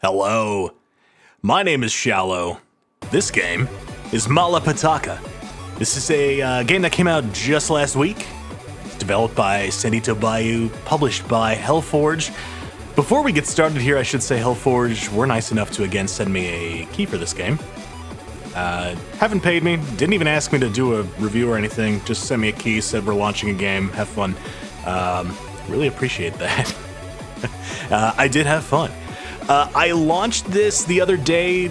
Hello, my name is Shallow. This game is Petaka. This is a game that came out just last week. It's developed by Sendito Bayou, published by Hellforge. Before we get started here, I should say Hellforge were nice enough to again send me a key for this game. Haven't paid me, didn't even ask me to do a review or anything, just sent me a key, said we're launching a game, have fun. Really appreciate that. I did have fun. I launched this the other day.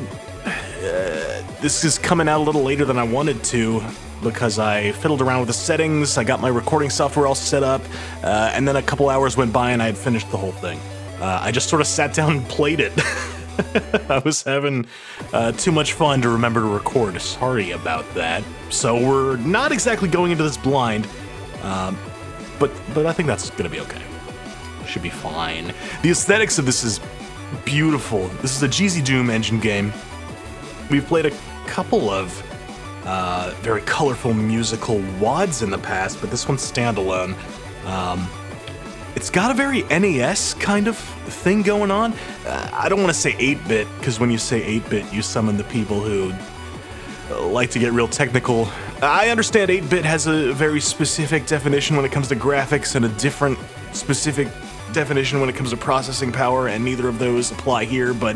This is coming out a little later than I wanted to because I fiddled around with the settings, I got my recording software all set up, and then a couple hours went by and I had finished the whole thing. I just sort of sat down and played it. I was having too much fun to remember to record. Sorry about that. So we're not exactly going into this blind, but I think that's gonna be okay. Should be fine. The aesthetics of this is beautiful. This is a GZ Doom engine game. We've played a couple of very colorful musical WADs in the past, but this one's standalone. It's got a very NES kind of thing going on. I don't want to say 8-bit, because when you say 8-bit, you summon the people who like to get real technical. I understand 8-bit has a very specific definition when it comes to graphics and a different specific definition when it comes to processing power, and neither of those apply here, but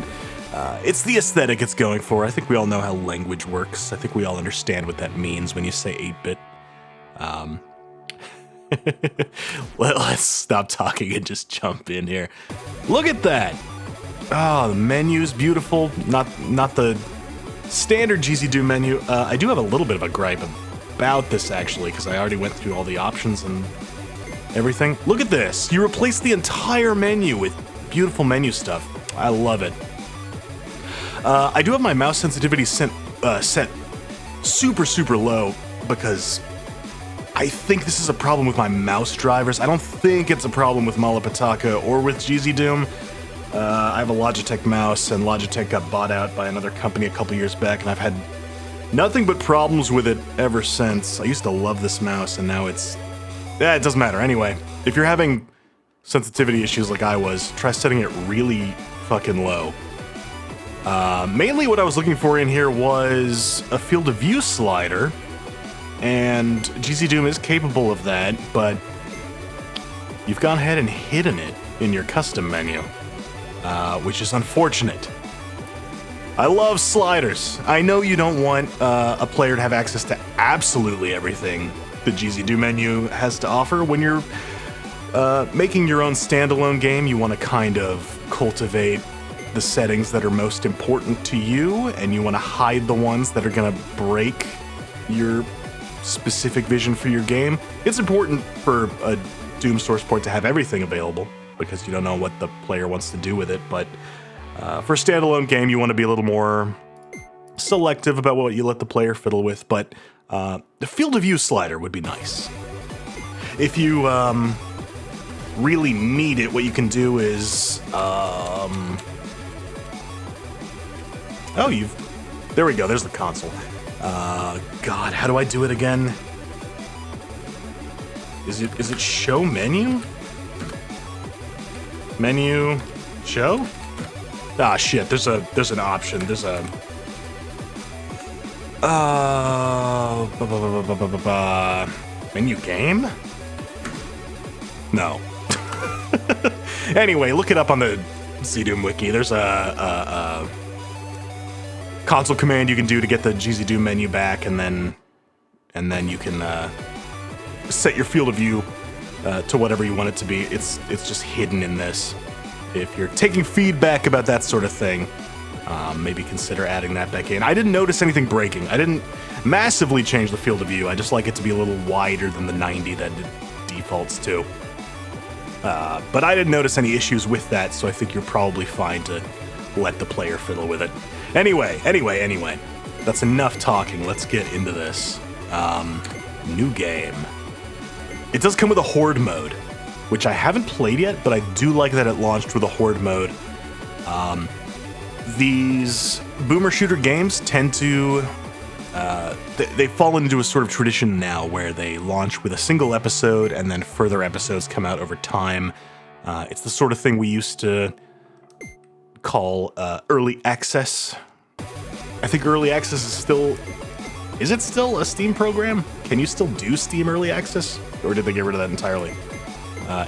it's the aesthetic it's going for. I think we all know how language works. I think we all understand what that means when you say 8-bit. Let's stop talking and just jump in here. Look at that! Oh, the menu's beautiful. Not the standard GZ Doom menu. I do have a little bit of a gripe about this, actually, because I already went through all the options and everything. Look at this! You replace the entire menu with beautiful menu stuff. I love it. I do have my mouse sensitivity set super low because I think this is a problem with my mouse drivers. I don't think it's a problem with Petaka or with GZ Doom. I have a Logitech mouse, and Logitech got bought out by another company a couple years back, and I've had nothing but problems with it ever since. I used to love this mouse, and now it's... it doesn't matter. Anyway, if you're having sensitivity issues like I was, try setting it really fucking low. Mainly what I was looking for in here was a field of view slider, and GZ Doom is capable of that, but you've gone ahead and hidden it in your custom menu, which is unfortunate. I love sliders. I know you don't want a player to have access to absolutely everything the GZ Doom menu has to offer. When you're making your own standalone game, you want to kind of cultivate the settings that are most important to you, and you want to hide the ones that are going to break your specific vision for your game. It's important for a Doom source port to have everything available, because you don't know what the player wants to do with it, but for a standalone game, you want to be a little more selective about what you let the player fiddle with, but the field of view slider would be nice. If you really need it, what you can do is... there we go, there's the console. God, how do I do it again? Is it show menu? Menu, show? Ah, shit, there's an option, there's a... menu game? No. Anyway, look it up on the ZDoom wiki. There's a console command you can do to get the GZ Doom menu back, and then you can set your field of view to whatever you want it to be. It's just hidden in this. If you're taking feedback about that sort of thing, maybe consider adding that back in. I didn't notice anything breaking. I didn't massively change the field of view. I just like it to be a little wider than the 90 that it defaults to. But I didn't notice any issues with that, so I think you're probably fine to let the player fiddle with it. Anyway, that's enough talking. Let's get into this. New game. It does come with a horde mode, which I haven't played yet, but I do like that it launched with a horde mode. These boomer shooter games tend to... they've fallen into a sort of tradition now where they launch with a single episode and then further episodes come out over time. It's the sort of thing we used to call early access. I think early access is still... Is it still a Steam program? Can you still do Steam early access? Or did they get rid of that entirely?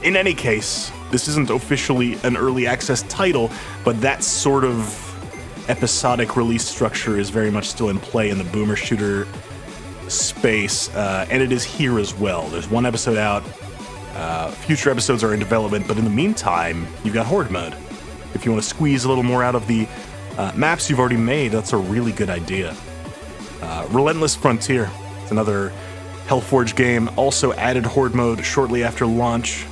In any case, this isn't officially an early access title, but that sort of episodic release structure is very much still in play in the boomer shooter space, and it is here as well. There's one episode out, future episodes are in development, but in the meantime, you've got Horde mode. If you want to squeeze a little more out of the maps you've already made, that's a really good idea. Relentless Frontier, it's another Hellforge game, also added Horde mode shortly after launch.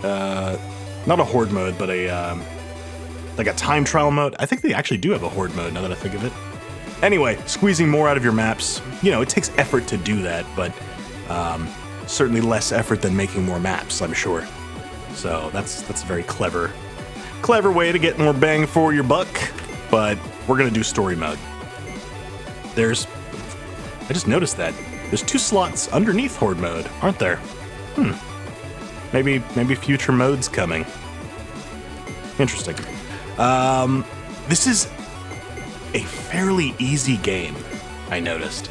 Not a Horde mode, but like a time trial mode. I think they actually do have a Horde mode now that I think of it. Anyway, squeezing more out of your maps. You know, it takes effort to do that, but certainly less effort than making more maps, I'm sure. So that's a very clever way to get more bang for your buck, but we're gonna do story mode. I just noticed that. There's 2 slots underneath Horde mode, aren't there? Maybe future mode's coming. Interesting. This is a fairly easy game, I noticed.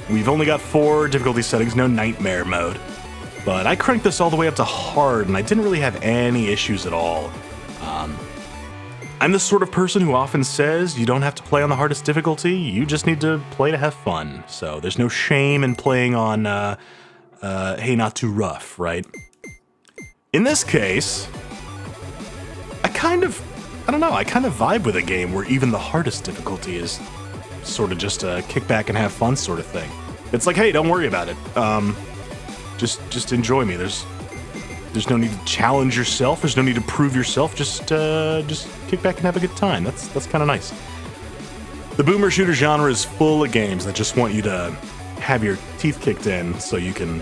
We've only got 4 difficulty settings, no nightmare mode. But I cranked this all the way up to hard, and I didn't really have any issues at all. I'm the sort of person who often says you don't have to play on the hardest difficulty, you just need to play to have fun. So there's no shame in playing on, hey, not too rough, right? In this case, I kind of vibe with a game where even the hardest difficulty is sort of just a kick back and have fun sort of thing. It's like, hey, don't worry about it. Just enjoy me. There's no need to challenge yourself. There's no need to prove yourself. Just kick back and have a good time. That's kind of nice. The boomer shooter genre is full of games that just want you to have your teeth kicked in so you can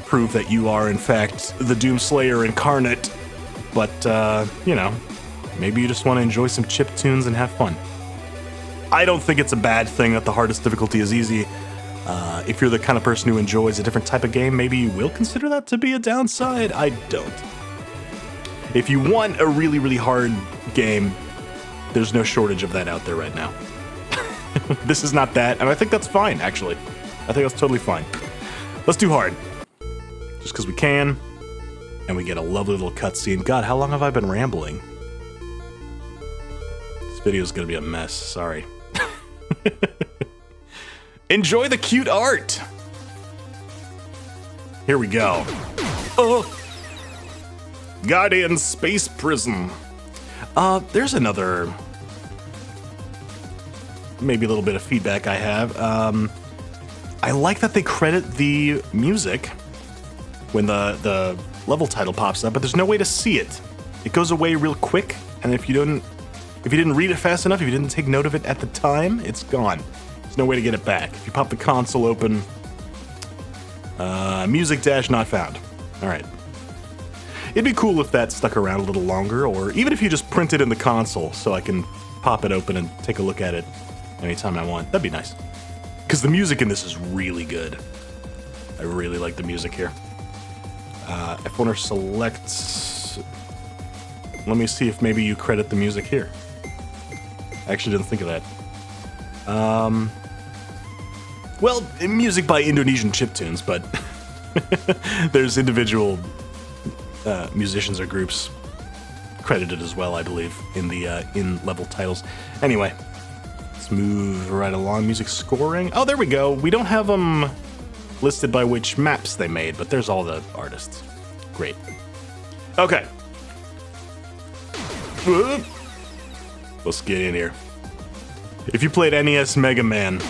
prove that you are in fact the Doomslayer incarnate. But you know, maybe you just want to enjoy some chiptunes and have fun. I don't think it's a bad thing that the hardest difficulty is easy. If you're the kind of person who enjoys a different type of game, maybe you will consider that to be a downside. I don't. If you want a really, really hard game, there's no shortage of that out there right now. This is not that, and I think that's fine, actually. I think that's totally fine. Let's do hard. Just because we can, and we get a lovely little cutscene. God, how long have I been rambling? This video's gonna be a mess, sorry. Enjoy the cute art! Here we go. Oh! Guardian Space Prison. There's another... maybe a little bit of feedback I have. I like that they credit the music when the level title pops up, but there's no way to see it. It goes away real quick, and if you didn't read it fast enough, if you didn't take note of it at the time, it's gone. There's no way to get it back. If you pop the console open, music dash not found. All right. It'd be cool if that stuck around a little longer, or even if you just print it in the console so I can pop it open and take a look at it anytime I want. That'd be nice. Because the music in this is really good. I really like the music here. F1 or select. Let me see if maybe you credit the music here. I actually didn't think of that. Well, music by IndoNESian chiptunes, but there's individual musicians or groups credited as well, I believe, in the in-level titles. Anyway, let's move right along. Music scoring. Oh, there we go. We don't have them listed by which maps they made, but there's all the artists. Great. Okay. Let's get in here. If you played NES Mega Man,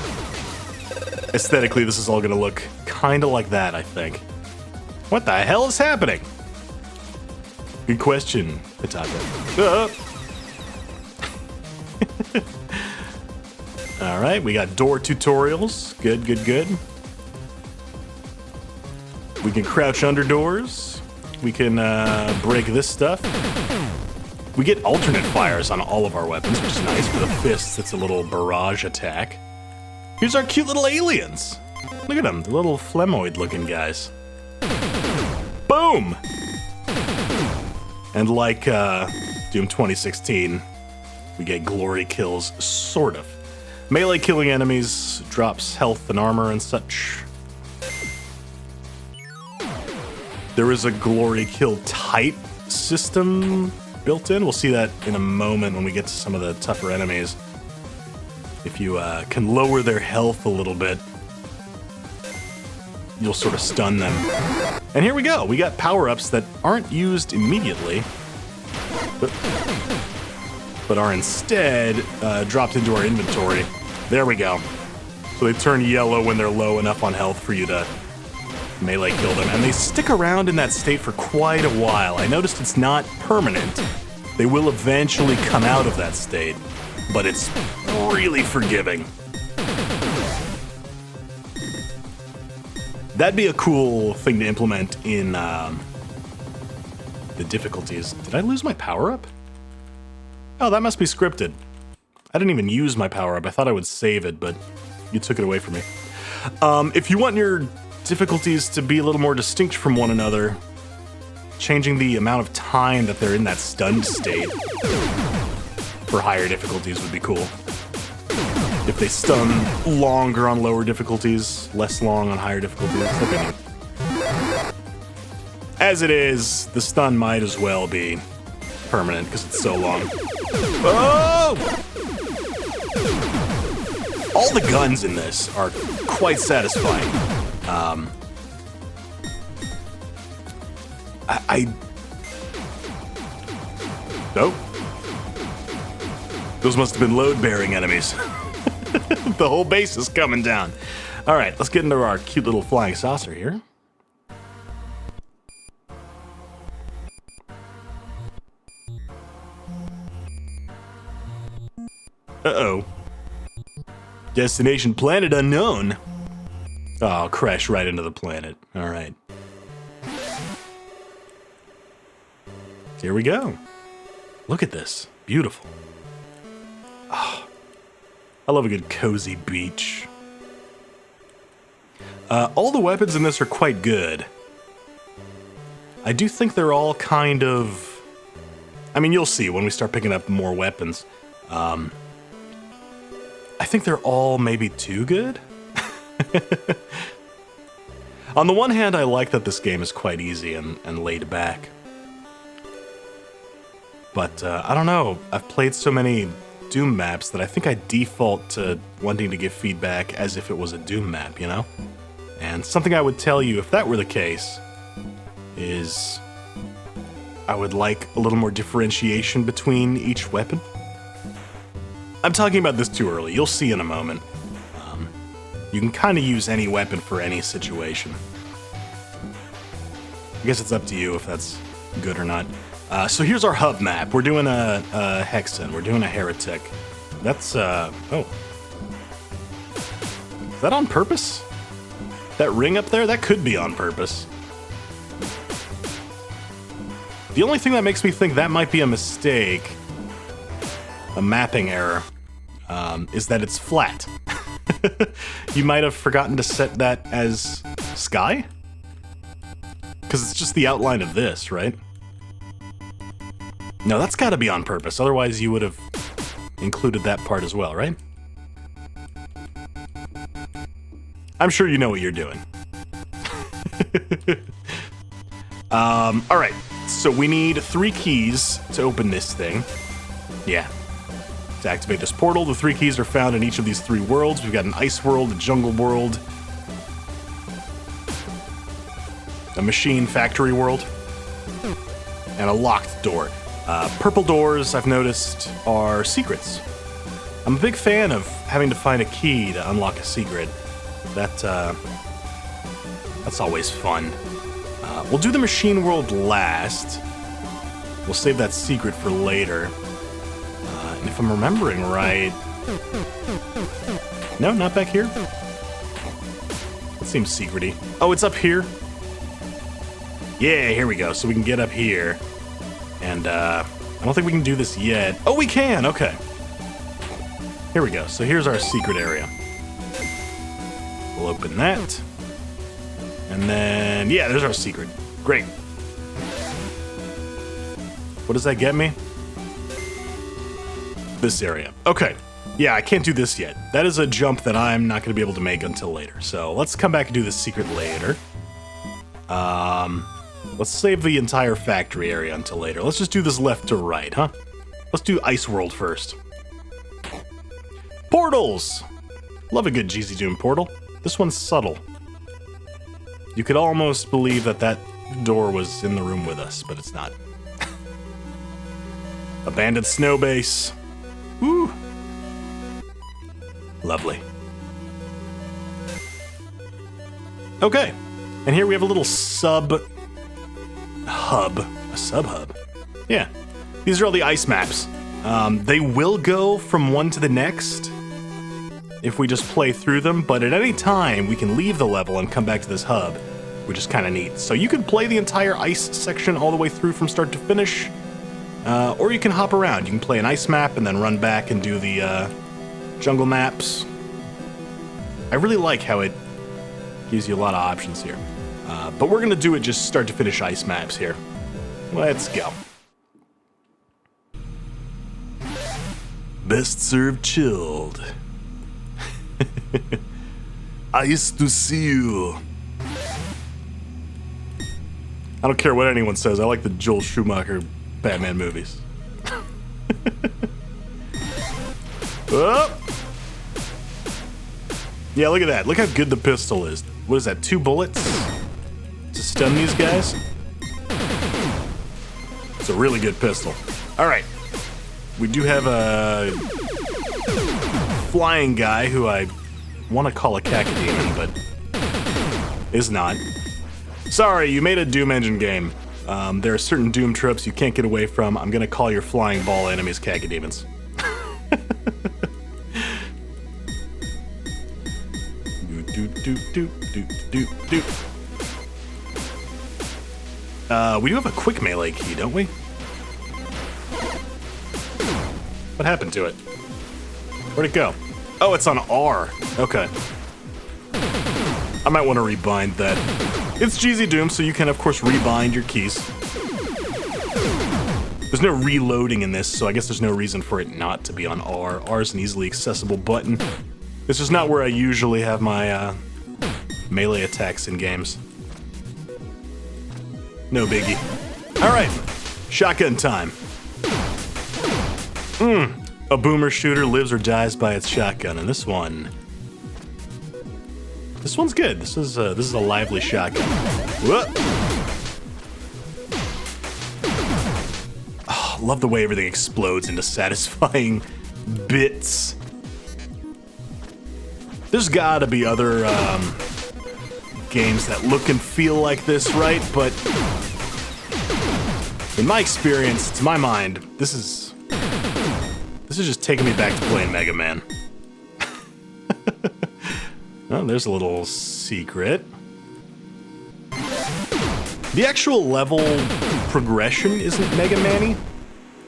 aesthetically this is all gonna look kinda like that, I think. What the hell is happening? Good question, Petaka. Alright, we got door tutorials. Good, good, good. We can crouch under doors. We can break this stuff. We get alternate fires on all of our weapons, which is nice. For the fists, it's a little barrage attack. Here's our cute little aliens. Look at them, the little phlegmoid-looking guys. Boom! And like Doom 2016, we get glory kills, sort of. Melee killing enemies drops health and armor and such. There is a glory kill type system built in. We'll see that in a moment when we get to some of the tougher enemies. If you can lower their health a little bit, you'll sort of stun them. And here we go. We got power-ups that aren't used immediately, but are instead dropped into our inventory. There we go. So they turn yellow when they're low enough on health for you to melee kill them. And they stick around in that state for quite a while. I noticed it's not permanent. They will eventually come out of that state, but it's really forgiving. That'd be a cool thing to implement in the difficulties. Did I lose my power-up? Oh, that must be scripted. I didn't even use my power-up. I thought I would save it, but you took it away from me. If you want your difficulties to be a little more distinct from one another, changing the amount of time that they're in that stunned state for higher difficulties would be cool. If they stun longer on lower difficulties, less long on higher difficulties, that'd be neat. As it is, the stun might as well be permanent because it's so long. Oh! All the guns in this are quite satisfying. Nope. Those must have been load-bearing enemies. The whole base is coming down. All right, let's get into our cute little flying saucer here. Uh-oh. Destination planet unknown. Oh, crash right into the planet. All right. Here we go. Look at this. Beautiful. Oh, I love a good cozy beach. All the weapons in this are quite good. I do think they're all kind of... I mean, you'll see when we start picking up more weapons. I think they're all maybe too good. On the one hand, I like that this game is quite easy and laid back. But I don't know, I've played so many Doom maps that I think I default to wanting to give feedback as if it was a Doom map, you know? And something I would tell you if that were the case is I would like a little more differentiation between each weapon. I'm talking about this too early, you'll see in a moment. You can kind of use any weapon for any situation. I guess it's up to you if that's good or not. So here's our hub map. We're doing a Hexen. We're doing a Heretic. That's, oh. Is that on purpose? That ring up there? That could be on purpose. The only thing that makes me think that might be a mistake, a mapping error, is that it's flat. You might have forgotten to set that as sky? Because it's just the outline of this, right? No, that's got to be on purpose. Otherwise, you would have included that part as well, right? I'm sure you know what you're doing. All right. So we need 3 keys to open this thing. Yeah. To activate this portal, the 3 keys are found in each of these 3 worlds. We've got an ice world, a jungle world, a machine factory world, and a locked door. Purple doors, I've noticed, are secrets. I'm a big fan of having to find a key to unlock a secret. That's always fun. We'll do the machine world last. We'll save that secret for later. And if I'm remembering right... No, not back here? That seems secret-y. Oh, it's up here? Yeah, here we go. So we can get up here. And, I don't think we can do this yet. Oh, we can! Okay. Here we go. So here's our secret area. We'll open that. And then, yeah, there's our secret. Great. What does that get me? this area. Okay. Yeah, I can't do this yet. That is a jump that I'm not going to be able to make until later. So let's come back and do this secret later. Let's save the entire factory area until later. Let's just do this left to right, huh? Let's do Ice World first. Portals! Love a good GZ Doom portal. This one's subtle. You could almost believe that that door was in the room with us, but it's not. Abandoned snow base. Woo! Lovely. Okay, and here we have a little sub-hub. A sub-hub? Yeah. These are all the ice maps. They will go from one to the next if we just play through them, but at any time we can leave the level and come back to this hub, which is kind of neat. So you can play the entire ice section all the way through from start to finish, or you can hop around. You can play an ice map and then run back and do the jungle maps. I really like how it gives you a lot of options here. But we're gonna do it just start to finish ice maps here. Let's go. Best served chilled. Ice to see you. I don't care what anyone says. I like the Joel Schumacher Batman movies. Oh. Yeah, look at that. Look how good the pistol is. What is that, 2 bullets to stun these guys? It's a really good pistol. All right. We do have a flying guy who I want to call a cacodemon, but is not. Sorry, you made a Doom Engine game. There are certain Doom tropes you can't get away from. I'm gonna call your flying ball enemies cacodemons. We do have a quick melee key, don't we? What happened to it? Where'd it go? Oh, it's on R. Okay. I might want to rebind that. It's GZ Doom, so you can, of course, rebind your keys. There's no reloading in this, so I guess there's no reason for it not to be on R. R is an easily accessible button. This is not where I usually have my melee attacks in games. No biggie. Alright, shotgun time. A boomer shooter lives or dies by its shotgun, and this one's good. This is a lively shotgun. Whoop. Oh, love the way everything explodes into satisfying bits. There's gotta be other games that look and feel like this, right? But in my experience, to my mind, this is just taking me back to playing Mega Man. Oh, there's a little secret. The actual level progression isn't Mega Man-y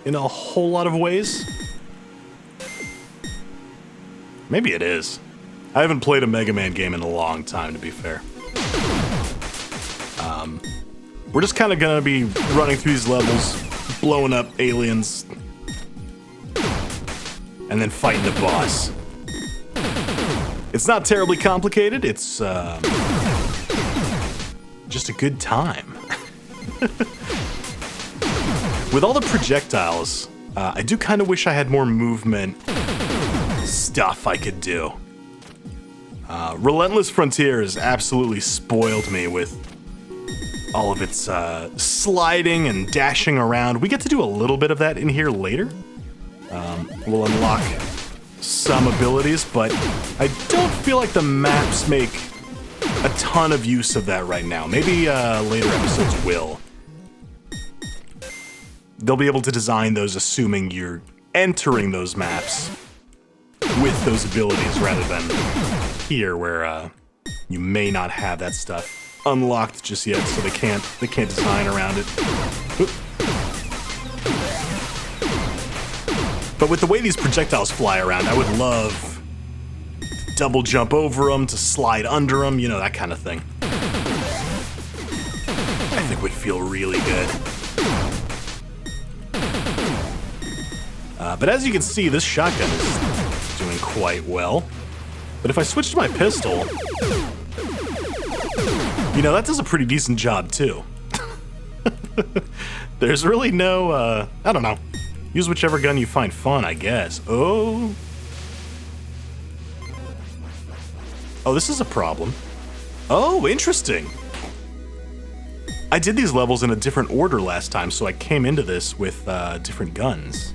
in a whole lot of ways. Maybe it is. I haven't played a Mega Man game in a long time, to be fair. We're just kind of gonna be running through these levels, blowing up aliens, and then fighting the boss. It's not terribly complicated, it's just a good time. With all the projectiles, I do kind of wish I had more movement stuff I could do. Relentless Frontiers absolutely spoiled me with all of its sliding and dashing around. We get to do a little bit of that in here later. We'll unlock some abilities, but I don't feel like the maps make a ton of use of that right now. Maybe later episodes will. They'll be able to design those assuming you're entering those maps with those abilities rather than here where you may not have that stuff unlocked just yet, so they can't design around it. Oop. But with the way these projectiles fly around, I would love to double jump over them, to slide under them, you know, that kind of thing. I think would feel really good. But as you can see, this shotgun is doing quite well. But if I switch to my pistol, you know, that does a pretty decent job too. There's really no, I don't know. Use whichever gun you find fun, I guess. Oh, this is a problem. Oh, interesting. I did these levels in a different order last time, so I came into this with different guns.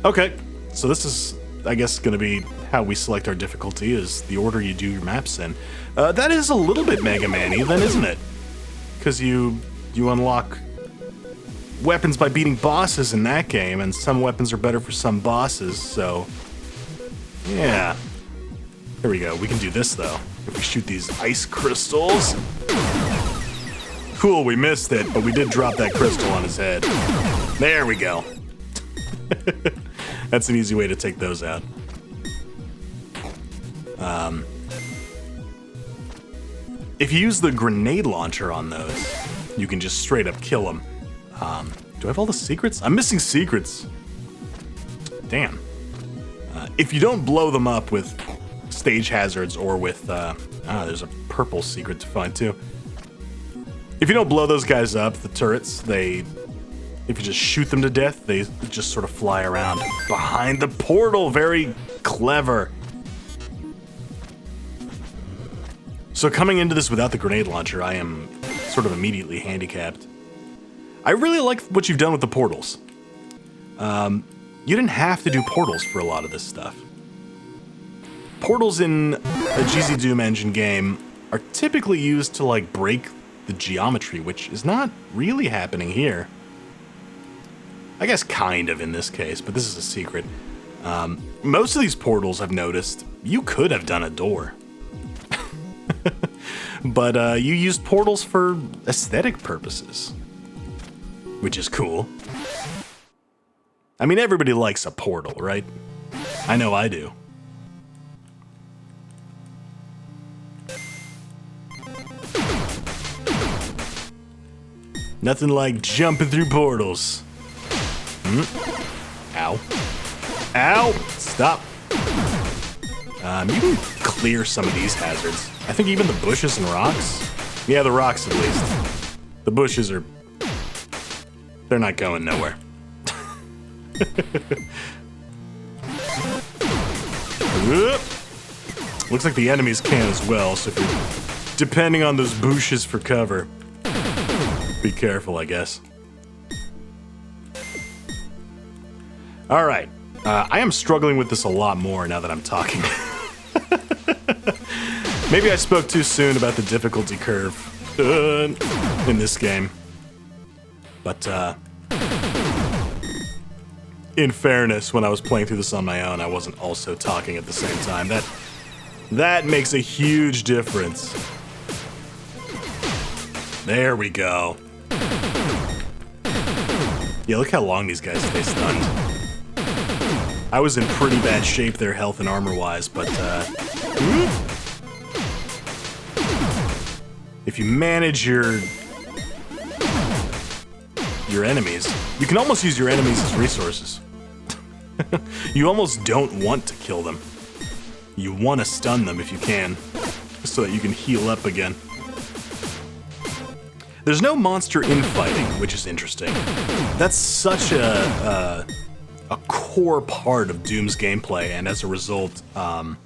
Okay, so this is, I guess, going to be how we select our difficulty, is the order you do your maps in. That is a little bit Mega Man-y then, isn't it? Because you unlock weapons by beating bosses in that game, and some weapons are better for some bosses, so... yeah. Here we go. We can do this, though. If we shoot these ice crystals... cool, we missed it, but we did drop that crystal on his head. There we go. That's an easy way to take those out. If you use the grenade launcher on those, you can just straight up kill them. Do I have all the secrets? I'm missing secrets. Damn. If you don't blow them up with stage hazards or with... there's a purple secret to find too. If you don't blow those guys up, the turrets, if you just shoot them to death, they just sort of fly around behind the portal. Very clever. So coming into this without the grenade launcher, I am sort of immediately handicapped. I really like what you've done with the portals. You didn't have to do portals for a lot of this stuff. Portals in a GZ Doom engine game are typically used to, like, break the geometry, which is not really happening here. I guess kind of in this case, but this is a secret. Most of these portals, I've noticed, you could have done a door. But you used portals for aesthetic purposes, which is cool. I mean, everybody likes a portal, right? I know I do. Nothing like jumping through portals. Ow. Ow! Stop. You can clear some of these hazards. I think even the bushes and rocks. Yeah, the rocks at least. The bushes are... they're not going nowhere. Looks like the enemies can as well, so if you're depending on those bushes for cover, be careful, I guess. Alright. I am struggling with this a lot more now that I'm talking. Maybe I spoke too soon about the difficulty curve in this game. But, in fairness, when I was playing through this on my own, I wasn't also talking at the same time. That makes a huge difference. There we go. Yeah, look how long these guys stay stunned. I was in pretty bad shape there, health and armor-wise, but, if you manage your enemies, you can almost use your enemies as resources. You almost don't want to kill them. You want to stun them if you can, so that you can heal up again. There's no monster infighting, which is interesting. That's such a core part of Doom's gameplay, and as a result, of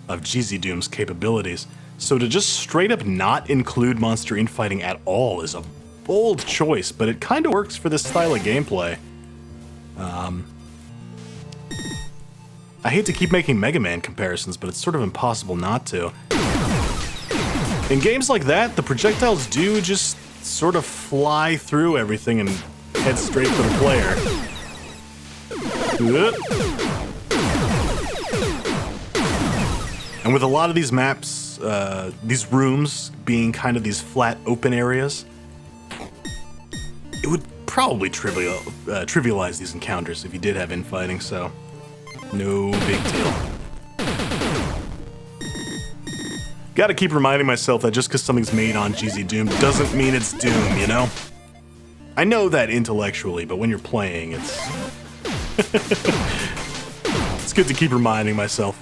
GZ Doom's capabilities. So to just straight up not include monster infighting at all is a bold choice, but it kind of works for this style of gameplay. I hate to keep making Mega Man comparisons, but it's sort of impossible not to. In games like that, the projectiles do just sort of fly through everything and head straight for the player. And with a lot of these maps, these rooms being kind of these flat open areas, it would probably trivialize these encounters if you did have infighting, so no big deal. Gotta keep reminding myself that just because something's made on GZ Doom doesn't mean it's Doom, you know? I know that intellectually, but when you're playing, It's good to keep reminding myself.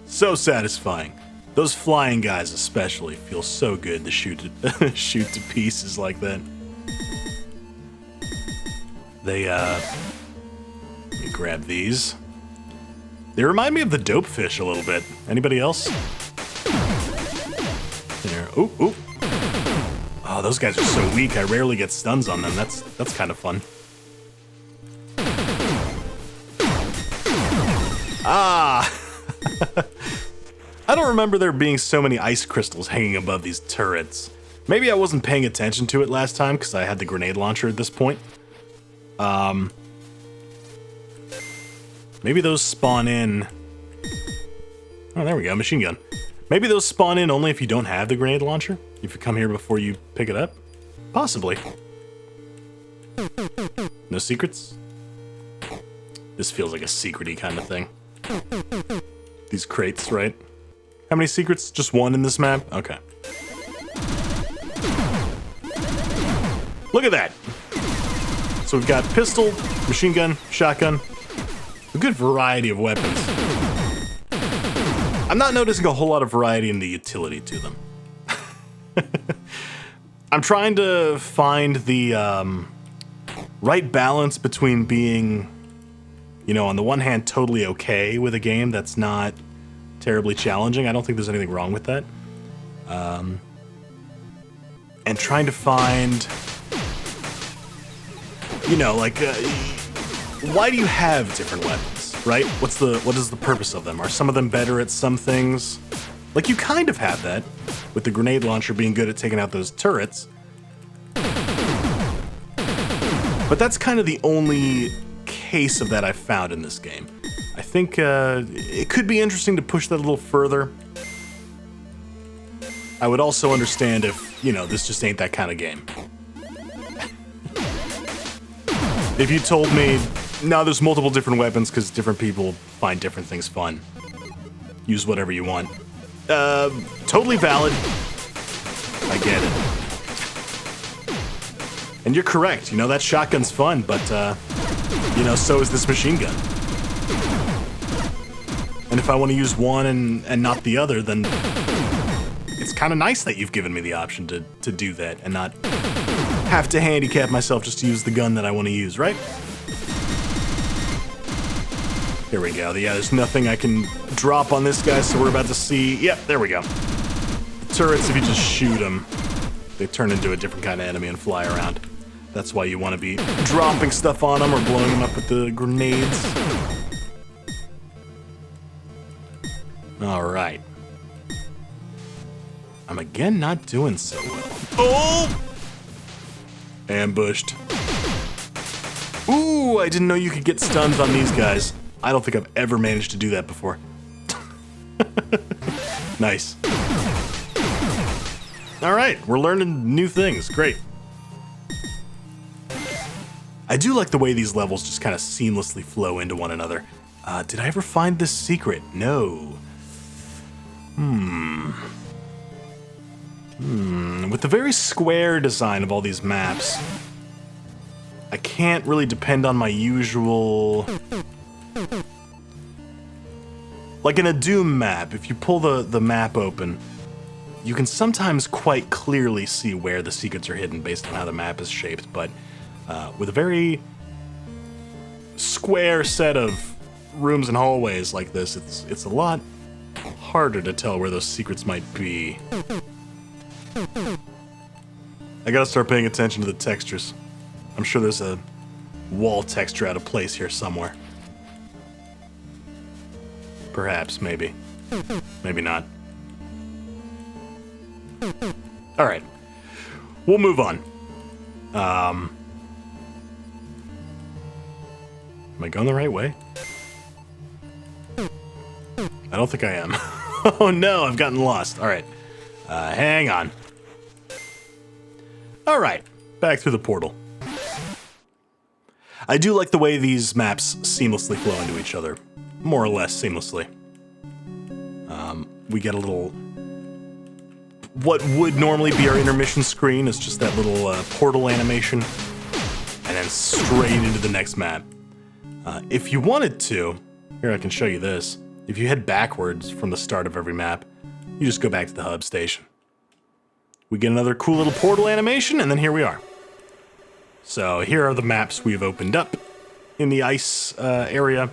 So satisfying. Those flying guys especially feel so good to shoot to pieces like that. Let me grab these. They remind me of the dope fish a little bit. Anybody else? There. Ooh, ooh. Oh, those guys are so weak. I rarely get stuns on them. That's kind of fun. Ah! I don't remember there being so many ice crystals hanging above these turrets. Maybe I wasn't paying attention to it last time because I had the grenade launcher at this point. Maybe those spawn in... Oh, there we go, machine gun. Maybe those spawn in only if you don't have the grenade launcher? If you come here before you pick it up? Possibly. No secrets? This feels like a secret-y kind of thing. These crates, right? How many secrets? Just one in this map? Okay. Look at that! So we've got pistol, machine gun, shotgun. A good variety of weapons. I'm not noticing a whole lot of variety in the utility to them. I'm trying to find the right balance between being, you know, on the one hand, totally okay with a game that's not terribly challenging. I don't think there's anything wrong with that. And trying to find, you know, like, why do you have different weapons, right? What is the purpose of them? Are some of them better at some things? Like, you kind of have that, with the grenade launcher being good at taking out those turrets. But that's kind of the only case of that I've found in this game. I think it could be interesting to push that a little further. I would also understand if, you know, this just ain't that kind of game. If you told me, no, there's multiple different weapons because different people find different things fun. Use whatever you want. Totally valid. I get it. And you're correct, you know, that shotgun's fun, but, you know, so is this machine gun. And if I want to use one and not the other, then it's kind of nice that you've given me the option to do that and not have to handicap myself just to use the gun that I want to use, right? Here we go. Yeah, there's nothing I can drop on this guy, so we're about to see... Yep, there we go. The turrets, if you just shoot them, they turn into a different kind of enemy and fly around. That's why you want to be dropping stuff on them or blowing them up with the grenades. Alright. I'm again not doing so well. Oh! Ambushed. Ooh, I didn't know you could get stuns on these guys. I don't think I've ever managed to do that before. Nice. Alright, we're learning new things. Great. I do like the way these levels just kind of seamlessly flow into one another. Did I ever find this secret? No. With the very square design of all these maps, I can't really depend on my usual... Like in a Doom map, if you pull the map open, you can sometimes quite clearly see where the secrets are hidden based on how the map is shaped, but with a very square set of rooms and hallways like this, it's a lot harder to tell where those secrets might be. I gotta start paying attention to the textures. I'm sure there's a wall texture out of place here somewhere. Perhaps, maybe. Maybe not. Alright. We'll move on. Am I going the right way? I don't think I am. Oh no, I've gotten lost. Alright. Hang on. Alright, back through the portal. I do like the way these maps seamlessly flow into each other. More or less seamlessly. We get a little what would normally be our intermission screen is just that little portal animation, and then straight into the next map. If you wanted to, here I can show you this. If you head backwards from the start of every map, you just go back to the hub station. We get another cool little portal animation, and then here we are. So here are the maps we've opened up in the ice area.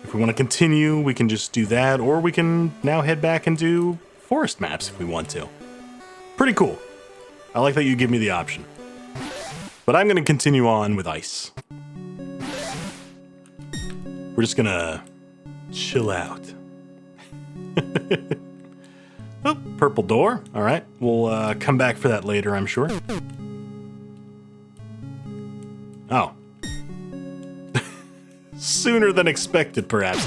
If we want to continue, we can just do that, or we can now head back and do forest maps if we want to. Pretty cool. I like that you give me the option. But I'm going to continue on with ice. We're just going to chill out. Oh, purple door. All right. We'll come back for that later, I'm sure. Oh. Sooner than expected, perhaps.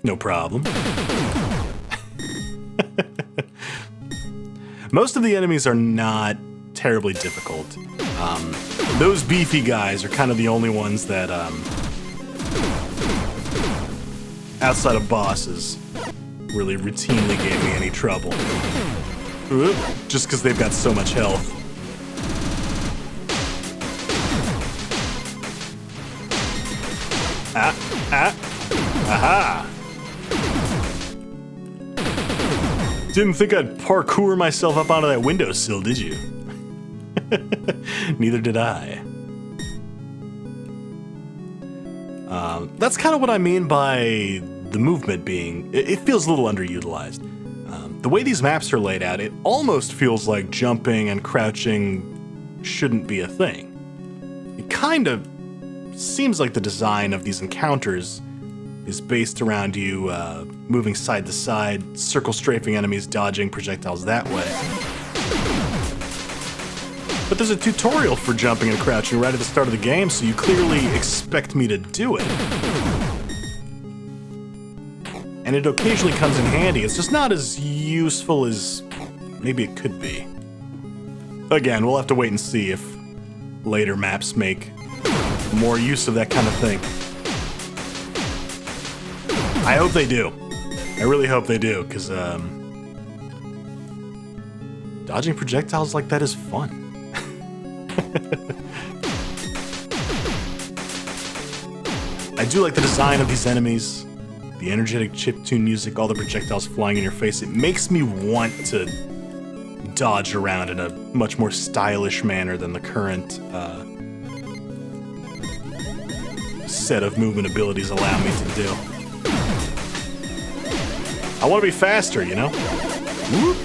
No problem. Most of the enemies are not terribly difficult. Those beefy guys are kind of the only ones that, outside of bosses, really routinely gave me any trouble. Oop, just because they've got so much health. Aha! Didn't think I'd parkour myself up onto that windowsill, did you? Neither did I. That's kind of what I mean by the movement being... It feels a little underutilized. The way these maps are laid out, it almost feels like jumping and crouching shouldn't be a thing. It kind of seems like the design of these encounters is based around you moving side to side, circle strafing enemies, dodging projectiles that way. But there's a tutorial for jumping and crouching right at the start of the game, so you clearly expect me to do it. And it occasionally comes in handy. It's just not as useful as maybe it could be. Again, we'll have to wait and see if later maps make more use of that kind of thing. I hope they do. I really hope they do, because dodging projectiles like that is fun. I do like the design of these enemies, the energetic chiptune music, all the projectiles flying in your face. It makes me want to dodge around in a much more stylish manner than the current set of movement abilities allow me to do. I want to be faster, you know? Whoop.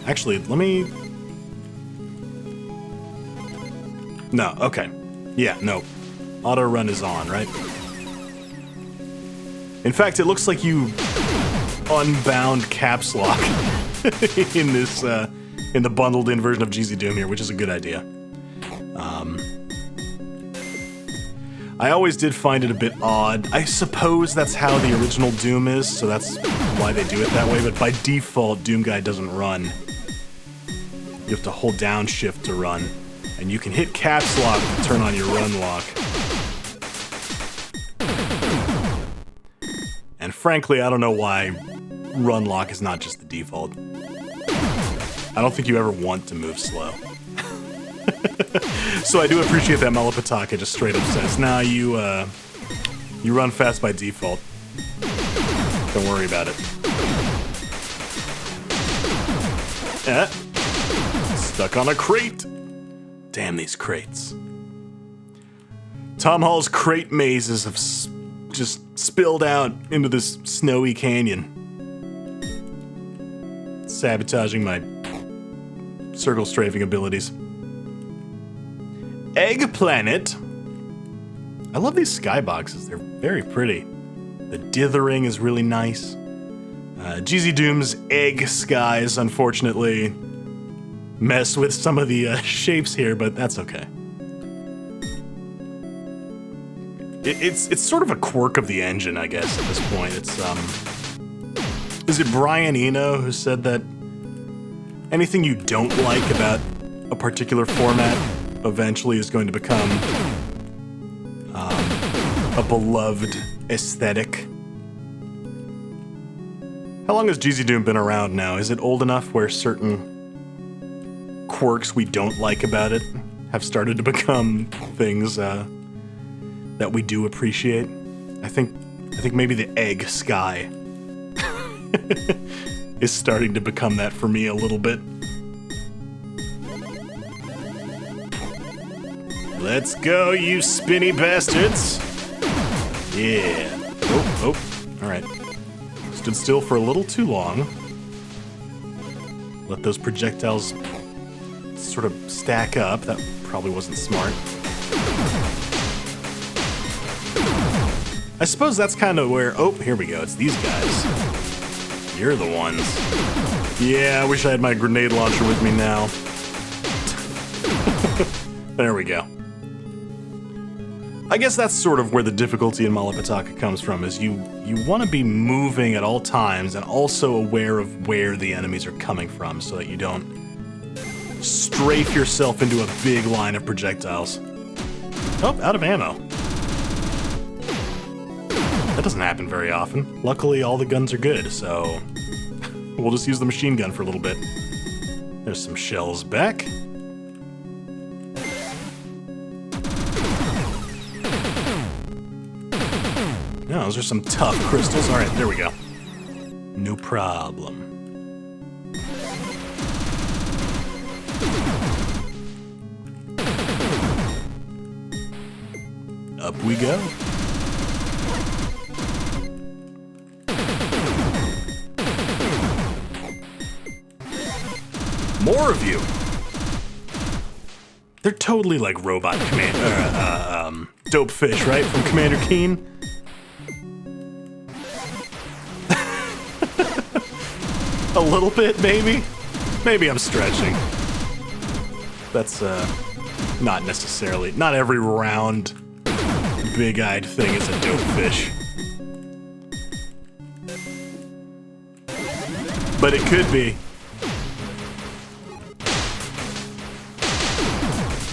Actually, let me... No, okay. Yeah, no. Auto run is on, right? In fact, it looks like you unbound caps lock in this, in the bundled in version of GZ Doom here, which is a good idea. I always did find it a bit odd. I suppose that's how the original Doom is, so that's why they do it that way, but by default, Doom Guy doesn't run. You have to hold down shift to run, and you can hit caps lock to turn on your run lock. And frankly, I don't know why run lock is not just the default. I don't think you ever want to move slow. So I do appreciate that Petaka just straight up says, nah, you run fast by default. Don't worry about it. Stuck on a crate. Damn these crates. Tom Hall's crate mazes have just spilled out into this snowy canyon. Sabotaging my circle strafing abilities. Egg Planet. I love these skyboxes. They're very pretty. The dithering is really nice. GZ Doom's egg skies, unfortunately, mess with some of the shapes here, but that's okay. It's sort of a quirk of the engine, I guess, at this point. It's, is it Brian Eno who said that anything you don't like about a particular format eventually is going to become a beloved aesthetic How long has GZ Doom been around now? Is it old enough where certain quirks we don't like about it have started to become things that we do appreciate? I think maybe the egg sky is starting to become that for me a little bit. Let's go, you spinny bastards! Yeah. Oh, all right. Stood still for a little too long. Let those projectiles sort of stack up. That probably wasn't smart. I suppose that's kind of where... Oh, here we go. It's these guys. You're the ones. Yeah, I wish I had my grenade launcher with me now. There we go. I guess that's sort of where the difficulty in Petaka comes from, is you want to be moving at all times and also aware of where the enemies are coming from so that you don't strafe yourself into a big line of projectiles. Oh, out of ammo. That doesn't happen very often. Luckily, all the guns are good, so we'll just use the machine gun for a little bit. There's some shells back. No, those are some tough crystals. All right, there we go. No problem. Up we go. More of you. They're totally like robot dope fish, right? From Commander Keen. A little bit, maybe? Maybe I'm stretching. That's, not necessarily. Not every round, big-eyed thing is a dope fish. But it could be.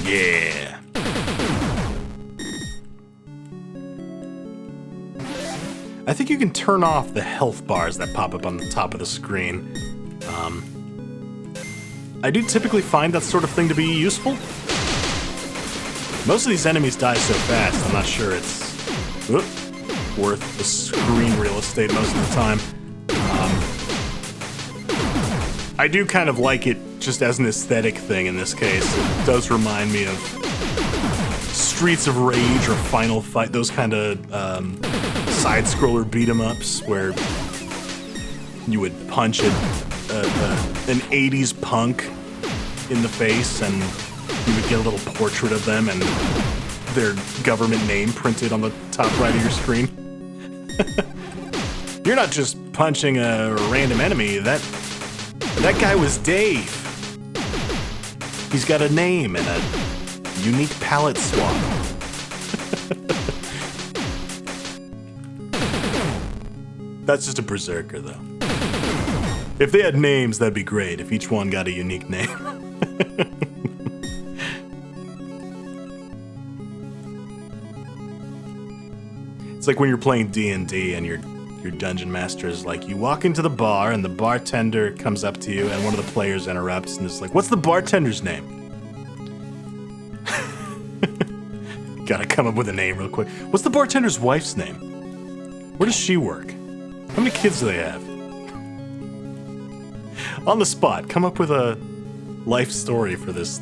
Yeah. I think you can turn off the health bars that pop up on the top of the screen. I do typically find that sort of thing to be useful. Most of these enemies die so fast, I'm not sure it's worth the screen real estate most of the time. I do kind of like it just as an aesthetic thing in this case. It does remind me of Streets of Rage or Final Fight, those kind of side-scroller beat-em-ups where you would punch an 80s punk in the face and you would get a little portrait of them and their government name printed on the top right of your screen. You're not just punching a random enemy, that guy was Dave. He's got a name and a unique palette swap. That's just a berserker, though. If they had names, that'd be great, if each one got a unique name. It's like when you're playing D&D and your dungeon master is like, you walk into the bar and the bartender comes up to you and one of the players interrupts and is like, what's the bartender's name? Gotta come up with a name real quick. What's the bartender's wife's name? Where does she work? How many kids do they have? On the spot, come up with a life story for this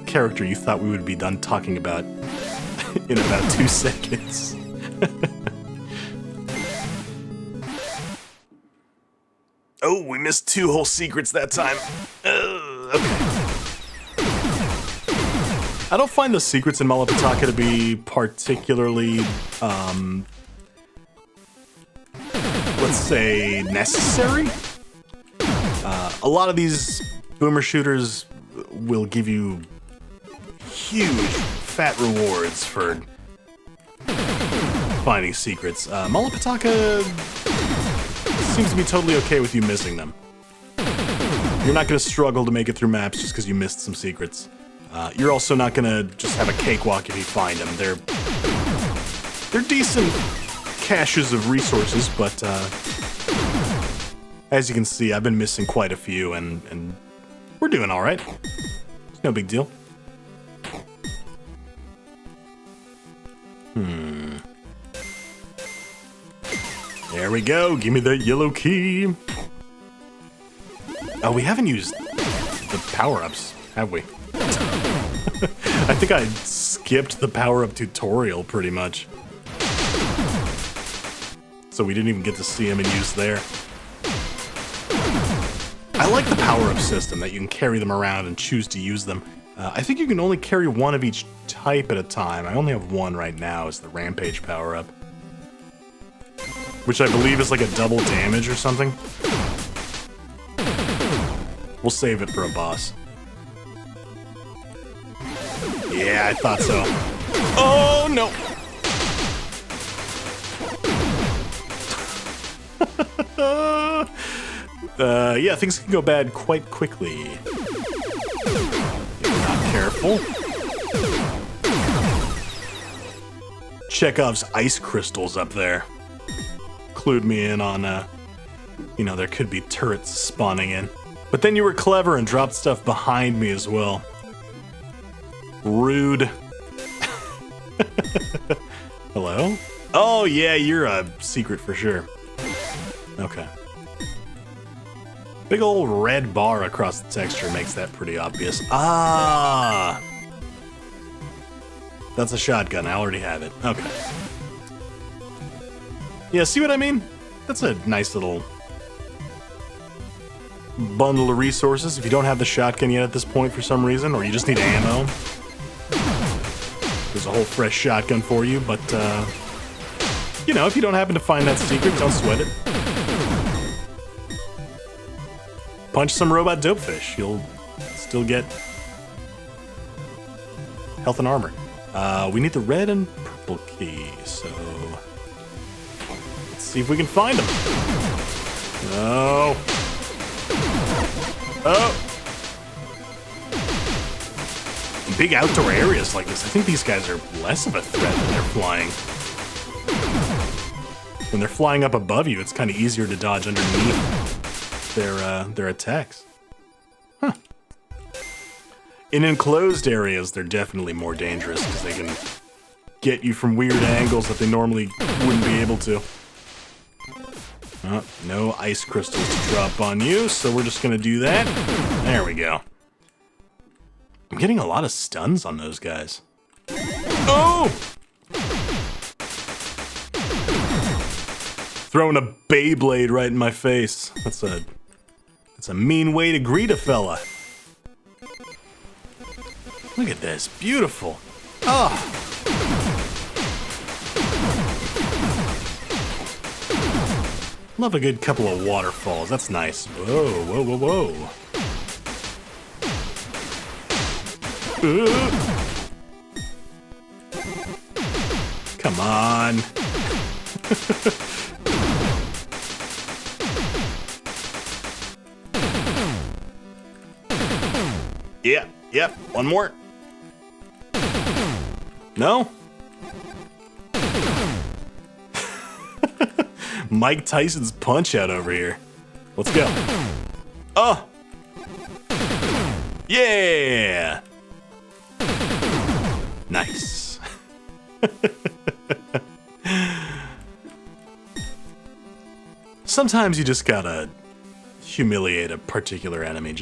character you thought we would be done talking about in about 2 seconds. Oh, we missed 2 whole secrets that time. Okay. I don't find the secrets in Petaka to be particularly, let's say, necessary. A lot of these boomer shooters will give you huge, fat rewards for finding secrets. Petaka seems to be totally okay with you missing them. You're not going to struggle to make it through maps just because you missed some secrets. You're also not going to just have a cakewalk if you find them. They're decent caches of resources, but as you can see, I've been missing quite a few, and we're doing all right. It's no big deal. There we go. Give me that yellow key. Oh, we haven't used the power-ups, have we? I think I skipped the power-up tutorial pretty much. So we didn't even get to see them in use there. I like the power-up system that you can carry them around and choose to use them. I think you can only carry one of each type at a time. I only have one right now, is the Rampage power-up. Which I believe is like a double damage or something. We'll save it for a boss. Yeah, I thought so. Oh, no! Yeah, things can go bad quite quickly. If you're not careful. Chekhov's ice crystals up there clued me in on, you know, there could be turrets spawning in. But then you were clever and dropped stuff behind me as well. Rude. Hello? Oh, yeah, you're a secret for sure. Okay. Big old red bar across the texture makes that pretty obvious. Ah! That's a shotgun. I already have it. Okay. Yeah, see what I mean? That's a nice little bundle of resources. If you don't have the shotgun yet at this point for some reason, or you just need ammo, there's a whole fresh shotgun for you, but, you know, if you don't happen to find that secret, don't sweat it. Punch some robot dopefish. You'll still get health and armor. We need the red and purple key, so let's see if we can find them. No. Oh. In big outdoor areas like this, I think these guys are less of a threat when they're flying. When they're flying up above you, it's kind of easier to dodge underneath their attacks. Huh. In enclosed areas, they're definitely more dangerous because they can get you from weird angles that they normally wouldn't be able to. No ice crystals to drop on you, so we're just gonna do that. There we go. I'm getting a lot of stuns on those guys. Oh! Throwing a Beyblade right in my face. That's a mean way to greet a fella. Look at this, beautiful. Oh. Love a good couple of waterfalls, that's nice. Whoa, whoa, whoa, whoa. Come on. Yeah, yep, one more. No? Mike Tyson's punch out over here. Let's go. Oh! Yeah! Nice. Sometimes you just gotta humiliate a particular enemy.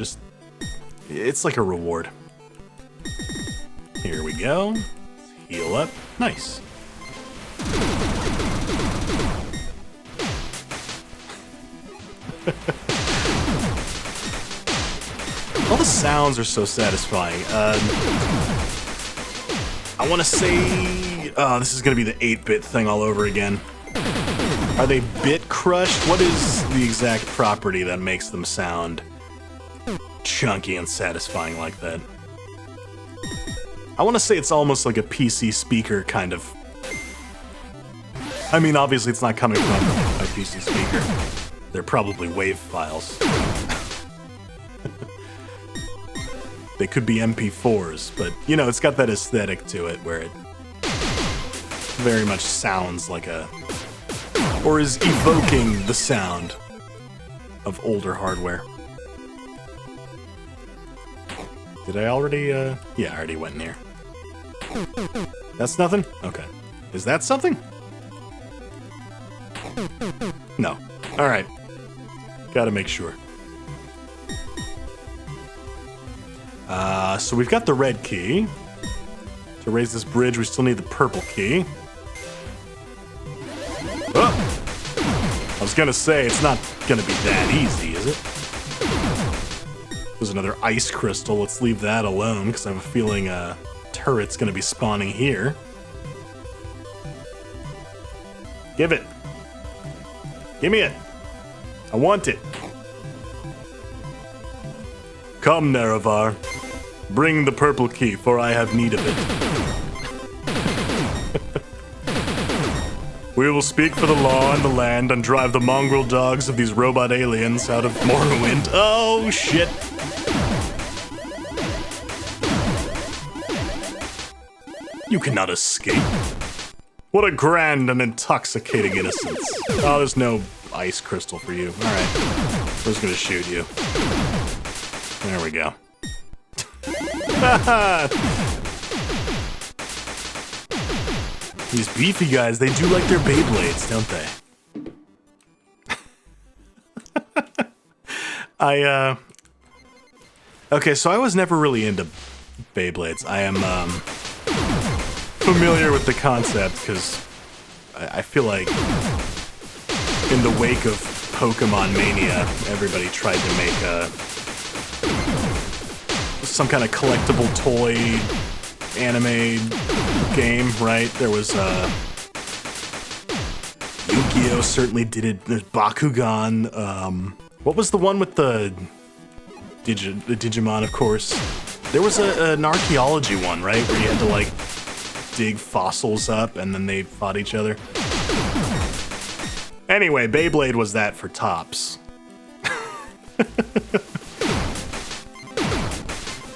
It's like a reward. Here we go. Let's heal up. Nice. All the sounds are so satisfying. I want to say... Oh, this is going to be the 8-bit thing all over again. Are they bit crushed? What is the exact property that makes them sound chunky and satisfying like that? I want to say it's almost like a PC speaker kind of... I mean, obviously it's not coming from a PC speaker. They're probably WAV files. They could be MP4s, but, you know, it's got that aesthetic to it where it very much sounds like a or is evoking the sound of older hardware. Did I already, yeah, I already went in here. That's nothing? Okay. Is that something? No. Alright. Gotta make sure. So we've got the red key. To raise this bridge, we still need the purple key. Oh! I was gonna say, it's not gonna be that easy, is it? There's another ice crystal. Let's leave that alone, because I have a feeling a turret's gonna be spawning here. Give it. Give me it. I want it. Come, Nerevar. Bring the purple key, for I have need of it. We will speak for the law and the land and drive the mongrel dogs of these robot aliens out of Morrowind. Oh, shit. You cannot escape. What a grand and intoxicating innocence. Oh, there's no ice crystal for you. Alright. We're just gonna shoot you. There we go. These beefy guys, they do like their Beyblades, don't they? Okay, so I was never really into Beyblades. I am, familiar with the concept, because I feel like in the wake of Pokemon Mania, everybody tried to make some kind of collectible toy anime game, right? There was Yu-Gi-Oh! Certainly did it. There's Bakugan. What was the one with the Digimon, of course? There was an archaeology one, right? Where you had to, like, dig fossils up and then they fought each other. Anyway, Beyblade was that for tops.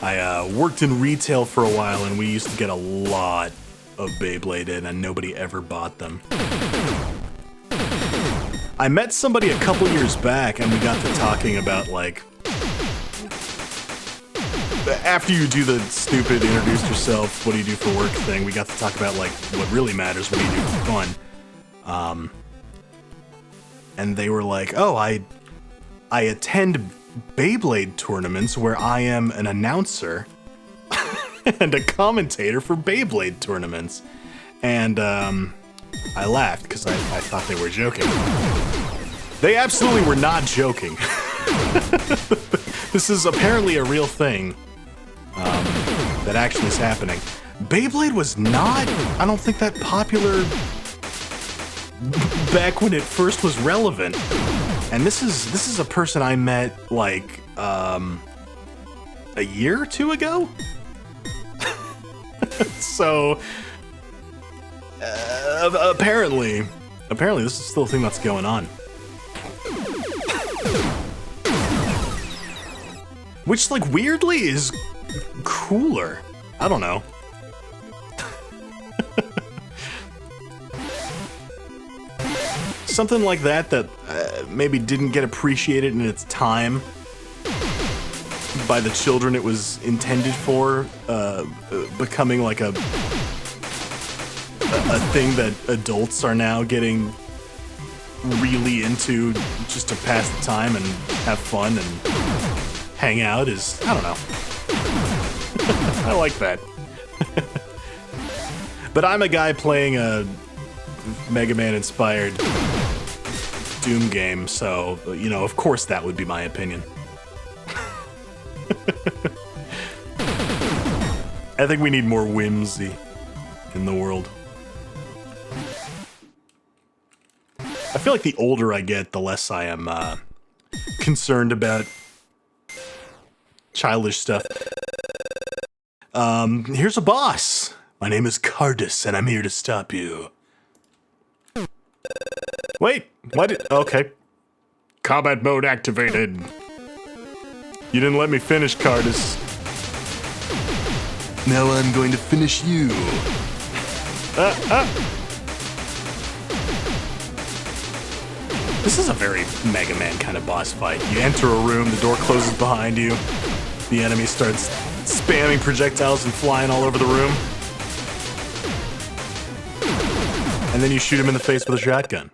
I worked in retail for a while and we used to get a lot of Beyblade in and nobody ever bought them. I met somebody a couple years back and we got to talking about, like, after you do the stupid introduce yourself, what do you do for work thing, we got to talk about, like, what really matters, what do you do for fun. And they were like, oh, I attend Beyblade tournaments where I am an announcer and a commentator for Beyblade tournaments. And I laughed because I thought they were joking. They absolutely were not joking. This is apparently a real thing that actually is happening. Beyblade was not, I don't think, that popular back when it first was relevant. And this is a person I met, like, a year or two ago? So, apparently this is still a thing that's going on. Which, like, weirdly is cooler. I don't know. Something like that maybe didn't get appreciated in its time by the children it was intended for, becoming like a thing that adults are now getting really into just to pass the time and have fun and hang out is, I don't know. I like that. But I'm a guy playing a Mega Man inspired Doom game, so, you know, of course that would be my opinion. I think we need more whimsy in the world. I feel like the older I get, the less I am concerned about childish stuff. Here's a boss. My name is Cardus, and I'm here to stop you. Wait, what? Okay. Combat mode activated. You didn't let me finish, Cardus. Now I'm going to finish you. This is a very Mega Man kind of boss fight. You enter a room, the door closes behind you, the enemy starts spamming projectiles and flying all over the room. And then you shoot him in the face with a shotgun.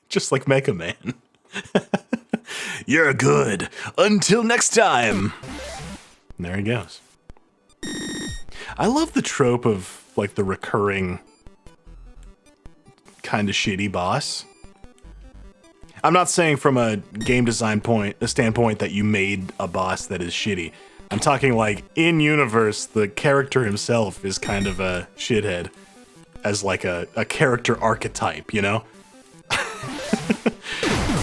Just like Mega Man. You're good. Until next time. And there he goes. I love the trope of, like, the recurring kind of shitty boss. I'm not saying from a game design standpoint that you made a boss that is shitty. I'm talking like in universe, the character himself is kind of a shithead as like a character archetype, you know?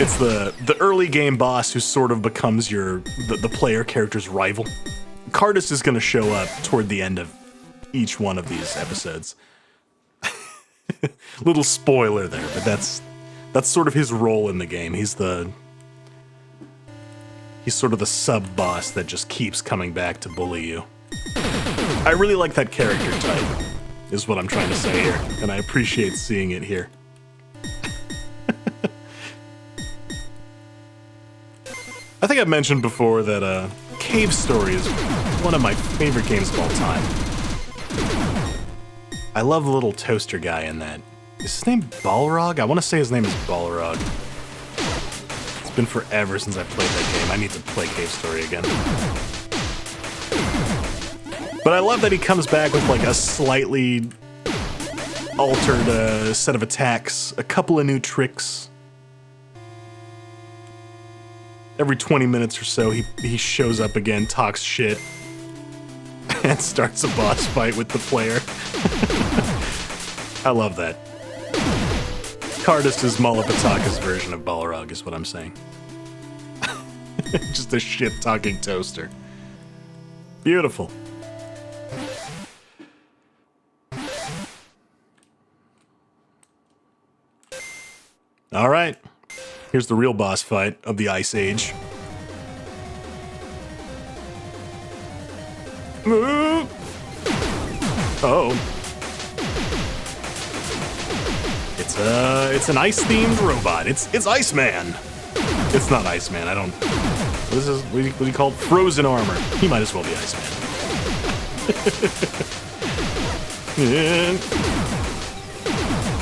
It's the early game boss who sort of becomes the player character's rival. Cardus is going to show up toward the end of each one of these episodes. Little spoiler there, but that's sort of his role in the game. He's sort of the sub-boss that just keeps coming back to bully you. I really like that character type, is what I'm trying to say here, and I appreciate seeing it here. I think I've mentioned before that Cave Story is one of my favorite games of all time. I love the little toaster guy in that. Is his name Balrog? I want to say his name is Balrog. It's been forever since I played that game. I need to play Cave Story again. But I love that he comes back with like a slightly altered set of attacks, a couple of new tricks. Every 20 minutes or so, he shows up again, talks shit, and starts a boss fight with the player. I love that. Cardus is Petaka's version of Balrog, is what I'm saying. Just a shit-talking toaster. Beautiful. All right. Here's the real boss fight of the Ice Age. Oh. It's an ice-themed robot. It's Iceman. It's not Iceman. I don't. What do you call it? Frozen armor. He might as well be Iceman.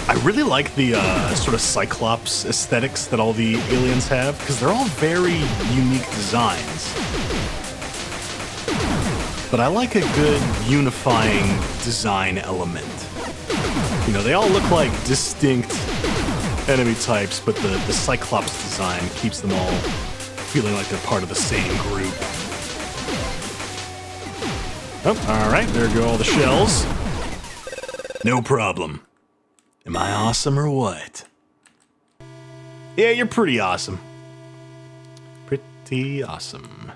I really like the sort of Cyclops aesthetics that all the aliens have, because they're all very unique designs. But I like a good unifying design element. You know, they all look like distinct enemy types, but the Cyclops design keeps them all feeling like they're part of the same group. Oh, alright, there go all the shells. No problem. Am I awesome or what? Yeah, you're pretty awesome. Pretty awesome.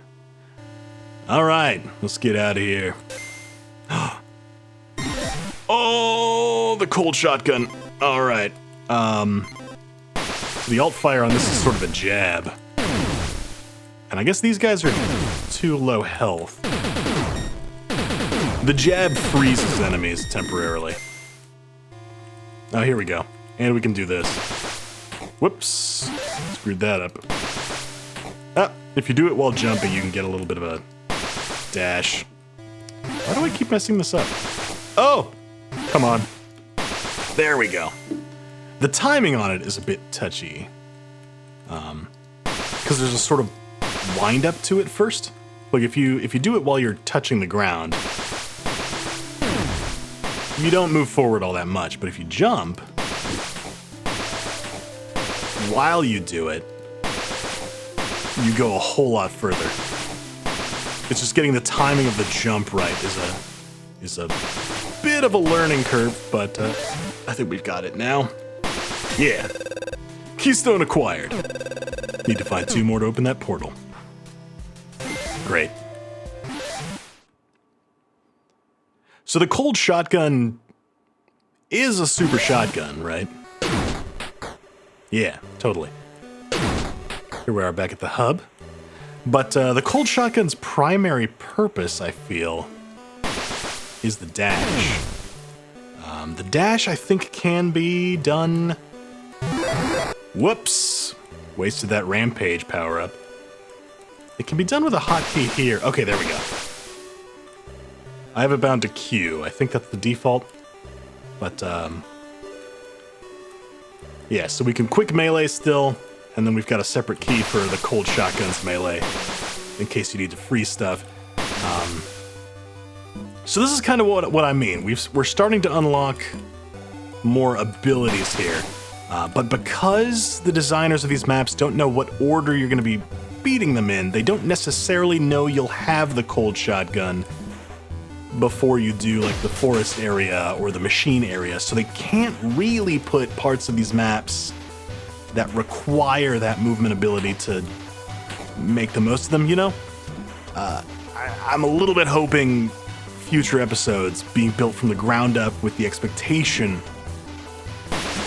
Alright, let's get out of here. Oh, the cold shotgun. Alright. The alt fire on this is sort of a jab. And I guess these guys are too low health. The jab freezes enemies temporarily. Oh, here we go. And we can do this. Whoops. Screwed that up. Ah, if you do it while jumping, you can get a little bit of a dash. Why do I keep messing this up? Oh! Come on. There we go. The timing on it is a bit touchy. Because there's a sort of wind up to it first. Like if you do it while you're touching the ground, you don't move forward all that much, but if you jump, while you do it, you go a whole lot further. It's just getting the timing of the jump right is a bit of a learning curve, but I think we've got it now. Yeah. Keystone acquired. Need to find 2 more to open that portal. Great. So the cold shotgun is a super shotgun, right? Yeah, totally. Here we are back at the hub. But the cold shotgun's primary purpose, I feel, is the dash. The dash, I think, can be done Whoops. Wasted that rampage power-up. It can be done with a hotkey here. Okay, there we go. I have it bound to Q. I think that's the default. But, yeah, so we can quick melee still, and then we've got a separate key for the cold shotguns melee, in case you need to freeze stuff. So this is kind of what I mean. We're starting to unlock more abilities here. But because the designers of these maps don't know what order you're going to be beating them in, they don't necessarily know you'll have the cold shotgun before you do like the forest area or the machine area, so they can't really put parts of these maps that require that movement ability to make the most of them, you know? I'm a little bit hoping future episodes being built from the ground up with the expectation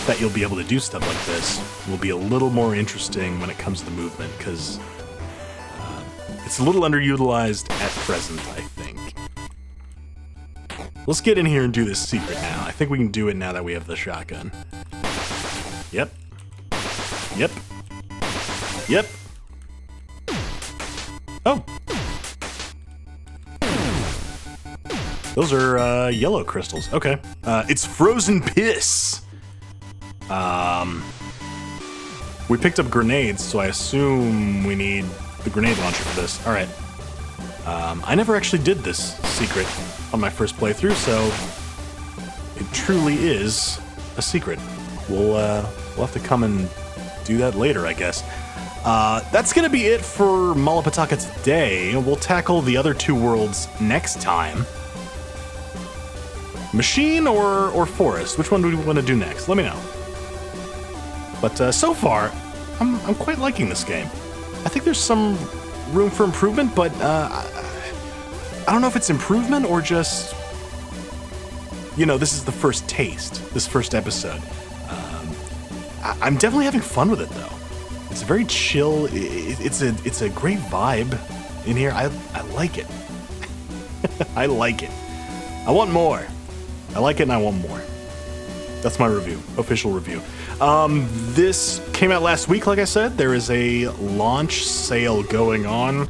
that you'll be able to do stuff like this will be a little more interesting when it comes to movement, because it's a little underutilized at present, I think. Let's get in here and do this secret now. I think we can do it now that we have the shotgun. Yep. Yep. Yep. Oh. Those are yellow crystals. Okay. It's frozen piss. We picked up grenades, so I assume we need the grenade launcher for this. All right. I never actually did this secret on my first playthrough, so it truly is a secret. We'll have to come and do that later, I guess. That's gonna be it for Petaka today. We'll tackle the other two worlds next time. Machine or forest? Which one do we want to do next? Let me know. But so far, I'm quite liking this game. I think there's some room for improvement, but I don't know if it's improvement or just, you know, this is the first taste, this first episode. I'm definitely having fun with it, though. It's very chill. It's a great vibe in here. I like it. I like it. I want more. I like it and I want more. That's my review, official review. This came out last week, like I said. There is a launch sale going on.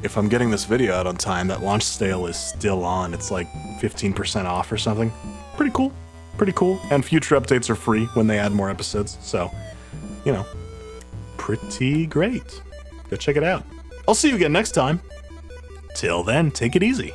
If I'm getting this video out on time, that launch sale is still on. It's like 15% off or something. Pretty cool. Pretty cool. And future updates are free when they add more episodes. So, you know, pretty great. Go check it out. I'll see you again next time. Till then, take it easy.